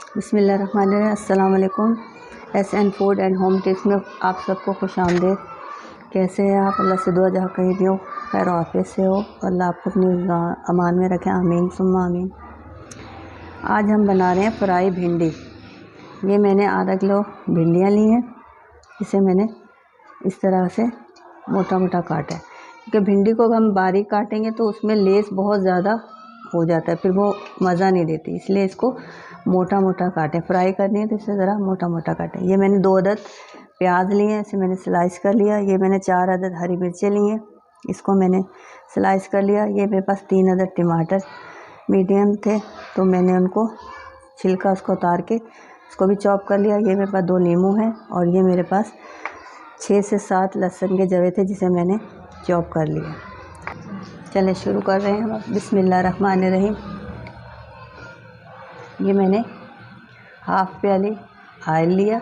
बिस्मिल्लाहिर्रहमानिर्रहीम। अस्सलाम वालेकुम। SN food and home tips में आप सबको खुश आमदीद। कैसे हैं आप? अल्लाह से दुआ जहाँ कहीं भी हो खैर आफियत से हो, अल्लाह आपको अपनी अमान में रखें। आमीन सुम्मा आमीन। आज हम बना रहे हैं फ्राई भिंडी। ये मैंने आधा किलो भिंडियाँ ली हैं, इसे मैंने इस तरह से मोटा मोटा काटा है, क्योंकि भिंडी को हम बारीक काटेंगे तो उसमें लेस बहुत ज़्यादा हो जाता है, फिर वो मज़ा नहीं देती, इसलिए इसको मोटा मोटा काटें। फ्राई करनी है तो इसे ज़रा मोटा मोटा काटें। ये मैंने 2 अदद प्याज लिए हैं, इसे मैंने स्लाइस कर लिया। ये मैंने 4 अदद हरी मिर्चें ली हैं, इसको मैंने स्लाइस कर लिया। ये मेरे पास 3 अदद टमाटर मीडियम थे तो मैंने उनको छिलका उसको उतार के उसको भी चॉप कर लिया। ये मेरे पास 2 नींबू हैं और ये मेरे पास 6 से 7 लहसुन के जवे थे जिसे मैंने चॉप कर लिया। चलें शुरू कर रहे हैं हम। बिस्मिल्लाहिर्रहमानिर्रहीम। ये मैंने हाफ़ प्याली ऑयल लिया।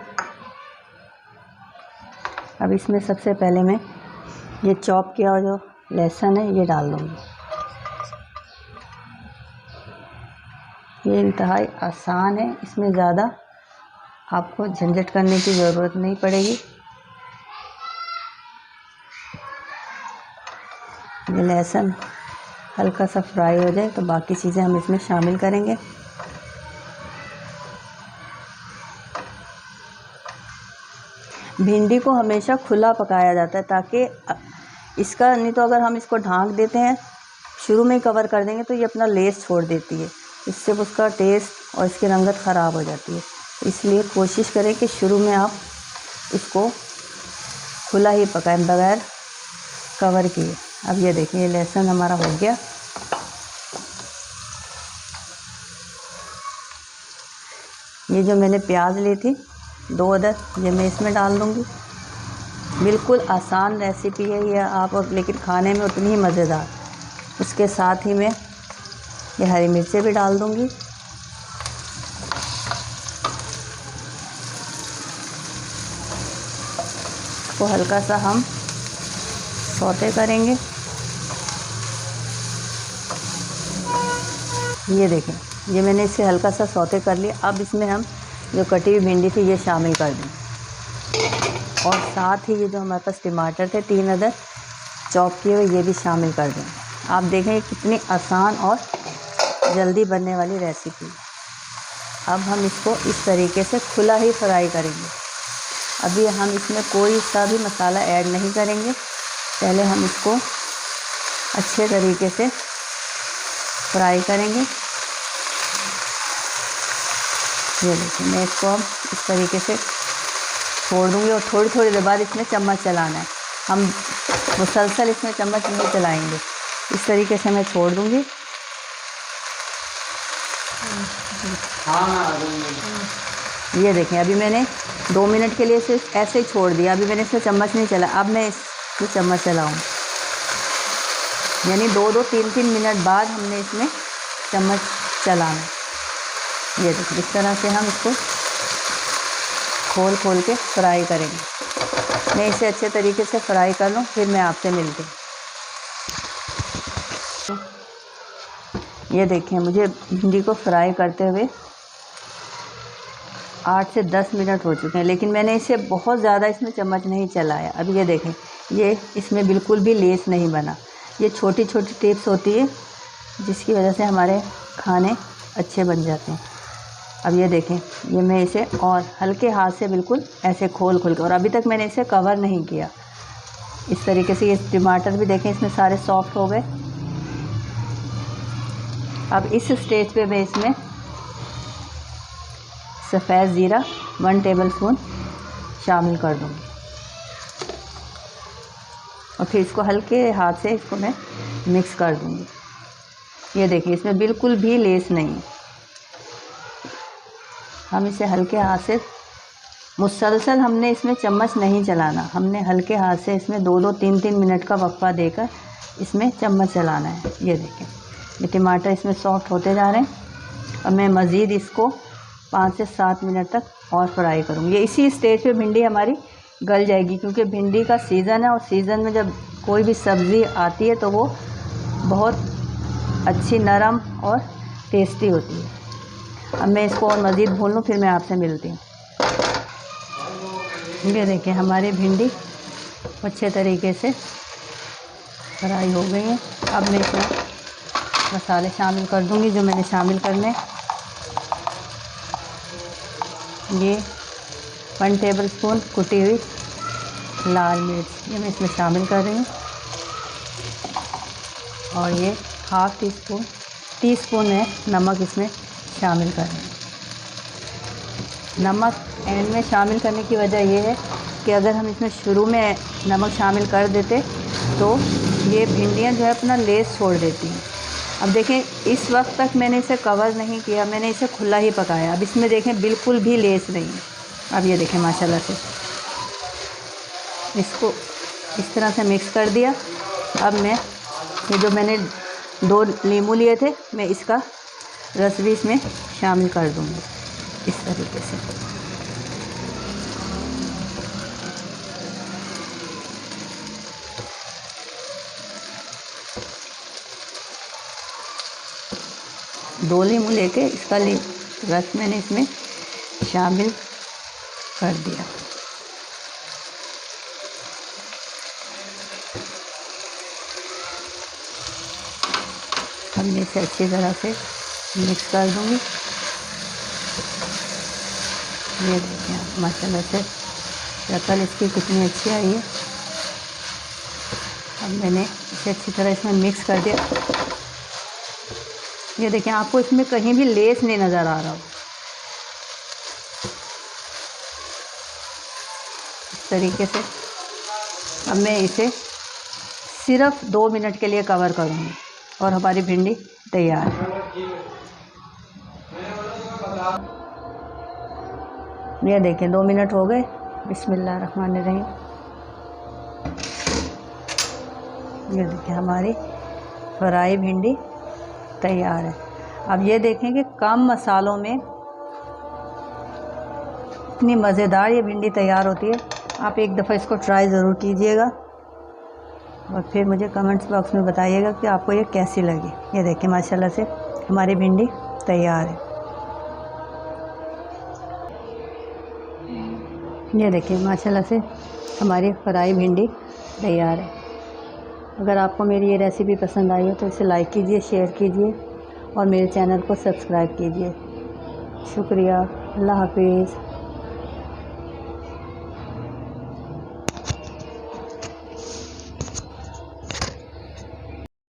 अब इसमें सबसे पहले मैं ये चॉप किया हुआ जो लहसुन है ये डाल दूँगी। ये इंतहाई आसान है, इसमें ज़्यादा आपको झंझट करने की ज़रूरत नहीं पड़ेगी। ये लहसुन हल्का सा फ्राई हो जाए तो बाकी चीज़ें हम इसमें शामिल करेंगे। भिंडी को हमेशा खुला पकाया जाता है ताकि इसका, नहीं तो अगर हम इसको ढाँक देते हैं, शुरू में ही कवर कर देंगे तो ये अपना लेस छोड़ देती है, इससे उसका टेस्ट और इसकी रंगत ख़राब हो जाती है। इसलिए कोशिश करें कि शुरू में आप इसको खुला ही पकाएं बगैर कवर किए। अब ये देखिए ये लहसुन हमारा हो गया। ये जो मैंने प्याज ली थी 2 अदद, ये मैं इसमें डाल दूँगी। बिल्कुल आसान रेसिपी है ये आप, लेकिन खाने में उतनी ही मज़ेदार। उसके साथ ही मैं ये हरी मिर्चें भी डाल दूँगी। इसको हल्का सा हम सौते करेंगे। ये देखें ये मैंने इसे हल्का सा सौते कर लिया। अब इसमें हम जो कटी हुई भिंडी थी ये शामिल कर दें और साथ ही ये जो हमारे पास टमाटर थे 3 अदद चॉप किए हुए ये भी शामिल कर दें। आप देखें कितनी आसान और जल्दी बनने वाली रेसिपी। अब हम इसको इस तरीके से खुला ही फ्राई करेंगे। अभी हम इसमें कोई सा भी मसाला ऐड नहीं करेंगे, पहले हम इसको अच्छे तरीके से फ्राई करेंगे। ये देखिए मैं इसको अब इस तरीके से छोड़ दूँगी और थोड़ी थोड़ी देर बाद इसमें चम्मच चलाना है। हम मुसलसल इसमें चम्मच नहीं चलाएंगे, इस तरीके से मैं छोड़ दूँगी। ये देखें अभी मैंने 2 मिनट के लिए इसे ऐसे ही छोड़ दिया। अभी मैंने इसमें चम्मच नहीं चला, अब मैं इसमें चम्मच चलाऊँ, यानी 2-2, 3-3 मिनट बाद हमने इसमें चम्मच चलाना। ये देखिए इस तरह से हम इसको खोल खोल के फ्राई करेंगे। मैं इसे अच्छे तरीके से फ्राई कर लूँ फिर मैं आपसे मिलती हूँ। ये देखिए मुझे भिंडी को फ्राई करते हुए 8 से 10 मिनट हो चुके हैं, लेकिन मैंने इसे बहुत ज़्यादा इसमें चम्मच नहीं चलाया। अब ये देखें ये इसमें बिल्कुल भी लेस नहीं बना। ये छोटी छोटी टिप्स होती है जिसकी वजह से हमारे खाने अच्छे बन जाते हैं। अब ये देखें ये मैं इसे और हल्के हाथ से बिल्कुल ऐसे खोल खोल के, और अभी तक मैंने इसे कवर नहीं किया। इस तरीके से ये टमाटर भी देखें इसमें सारे सॉफ्ट हो गए। अब इस स्टेज पे मैं इसमें सफ़ेद ज़ीरा 1 टेबलस्पून शामिल कर दूँगी और फिर इसको हल्के हाथ से इसको मैं मिक्स कर दूँगी। ये देखिए इसमें बिल्कुल भी लेस नहीं है। हम इसे हल्के हाथ से मुसलसल, हमने इसमें चम्मच नहीं चलाना, हमने हल्के हाथ से इसमें 2-2, 3-3 मिनट का वक्फा देकर इसमें चम्मच चलाना है। ये देखें ये टमाटर इसमें सॉफ्ट होते जा रहे हैं। अब मैं मज़ीद इसको 5 से 7 मिनट तक और फ्राई करूँगी। ये इसी स्टेज पे भिंडी हमारी गल जाएगी, क्योंकि भिंडी का सीज़न है और सीज़न में जब कोई भी सब्ज़ी आती है तो वो बहुत अच्छी नरम और टेस्टी होती है। अब मैं इसको और मज़ीद भून लूँ, फिर मैं आपसे मिलती हूँ। ये देखिए हमारी भिंडी अच्छे तरीके से फ्राई हो गई है। अब मैं इसमें मसाले शामिल कर दूँगी जो मैंने शामिल करने। ये 1 टेबलस्पून कुटी हुई लाल मिर्च ये मैं इसमें शामिल कर रही हूँ, और ये हाफ़ टीस्पून है नमक इसमें शामिल कर रही हूँ। नमक एंड में शामिल करने की वजह ये है कि अगर हम इसमें शुरू में नमक शामिल कर देते तो ये भिंडियाँ जो है अपना लेस छोड़ देती हैं। अब देखें इस वक्त तक मैंने इसे कवर नहीं किया, मैंने इसे खुला ही पकाया। अब इसमें देखें बिल्कुल भी लेस नहीं है। अब ये देखें माशाल्लाह से इसको इस तरह से मिक्स कर दिया। अब मैं ये जो मैंने 2 नींबू लिए थे मैं इसका रस भी इसमें शामिल कर दूँगी इस तरीके से। दो नींबू लेके इसका रस मैंने इसमें शामिल कर दिया। अब मैं इसे अच्छी तरह से मिक्स कर दूँगी। ये देखिए माशाल्लाह से शक्ल इसकी कितनी अच्छी आई है। अब मैंने इसे अच्छी तरह इसमें मिक्स कर दिया। ये देखें आपको इसमें कहीं भी लेस नहीं नज़र आ रहा हो। इस तरीके से अब मैं इसे सिर्फ 2 मिनट के लिए कवर करूँगी और हमारी भिंडी तैयार है। ये देखें 2 मिनट हो गए। बिस्मिल्लाहिर्रहमानिर्रहीम। ये देखिए हमारी फ्राई भिंडी तैयार है। अब ये देखें कि कम मसालों में इतनी मज़ेदार ये भिंडी तैयार होती है। आप एक दफ़ा इसको ट्राई ज़रूर कीजिएगा और फिर मुझे कमेंट्स बॉक्स में बताइएगा कि आपको ये कैसी लगी। ये देखिए माशाल्लाह से हमारी भिंडी तैयार है। ये देखिए माशाल्लाह से हमारी फ्राई भिंडी तैयार है। अगर आपको मेरी ये रेसिपी पसंद आई हो तो इसे लाइक कीजिए, शेयर कीजिए और मेरे चैनल को सब्सक्राइब कीजिए। शुक्रिया। अल्लाह हाफिज़।